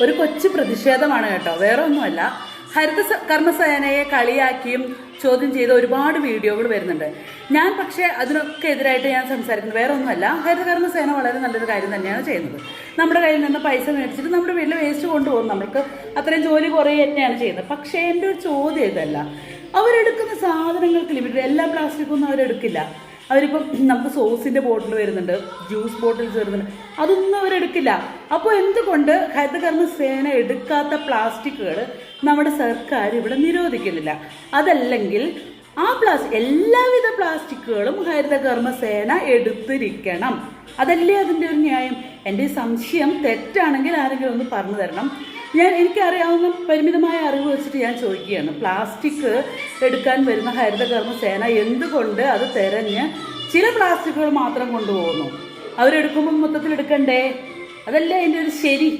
ഒരു കൊച്ചു പ്രതിഷേധമാണ് കേട്ടോ, വേറെ ഒന്നുമല്ല. ഹരിത കർമ്മസേനയെ കളിയാക്കിയും ചോദ്യം ചെയ്ത ഒരുപാട് വീഡിയോകൾ വരുന്നുണ്ട്. ഞാൻ പക്ഷേ അതിനൊക്കെ എതിരായിട്ട് ഞാൻ സംസാരിക്കുന്നത് വേറെ ഒന്നുമല്ല. ഹരിത കർമ്മസേന വളരെ നല്ലൊരു കാര്യം തന്നെയാണ് ചെയ്യുന്നത്. നമ്മുടെ കയ്യിൽ നിന്ന് പൈസ മേടിച്ചിട്ട് നമ്മുടെ വീട്ടിൽ വേസ്റ്റ് കൊണ്ടുപോകും. നമ്മൾക്ക് അത്രയും ജോലി കുറേ തന്നെയാണ് ചെയ്യുന്നത്. പക്ഷേ എൻ്റെ ഒരു ചോദ്യം ഇതല്ല, അവരെടുക്കുന്ന സാധനങ്ങൾക്ക് ലിമിറ്റ്. എല്ലാ പ്ലാസ്റ്റിക്കൊന്നും അവരെടുക്കില്ല. അവരിപ്പം നമുക്ക് സോസിൻ്റെ ബോട്ടിൽ വരുന്നുണ്ട്, ജ്യൂസ് ബോട്ടിൽസ് വരുന്നുണ്ട്, അതൊന്നും അവരെടുക്കില്ല. അപ്പോൾ എന്തുകൊണ്ട് ഹരിതകർമ്മസേന എടുക്കാത്ത പ്ലാസ്റ്റിക്കുകൾ നമ്മുടെ സർക്കാർ ഇവിടെ നിരോധിക്കുന്നില്ല? അതല്ലെങ്കിൽ ആ എല്ലാവിധ പ്ലാസ്റ്റിക്കുകളും ഹരിതകർമ്മസേന എടുത്തിരിക്കണം. അതല്ലേ അതിൻ്റെ ഒരു ന്യായം? എൻ്റെ സംശയം തെറ്റാണെങ്കിൽ ആരെങ്കിലും ഒന്ന് പറഞ്ഞു തരണം. എനിക്കറിയാവുന്ന പരിമിതമായ അറിവ് വെച്ചിട്ട് ഞാൻ ചോദിക്കുകയാണ്, പ്ലാസ്റ്റിക് എടുക്കാൻ വരുന്ന ഹരിതകർമ്മസേന എന്തുകൊണ്ട് അത് തിരഞ്ഞ് ചില പ്ലാസ്റ്റിക്കുകൾ മാത്രം കൊണ്ടുപോകുന്നു? അവരെടുക്കുമ്പോൾ മൊത്തത്തിൽ എടുക്കണ്ടേ? അതല്ലേ അതിൻ്റെ ഒരു ശരി?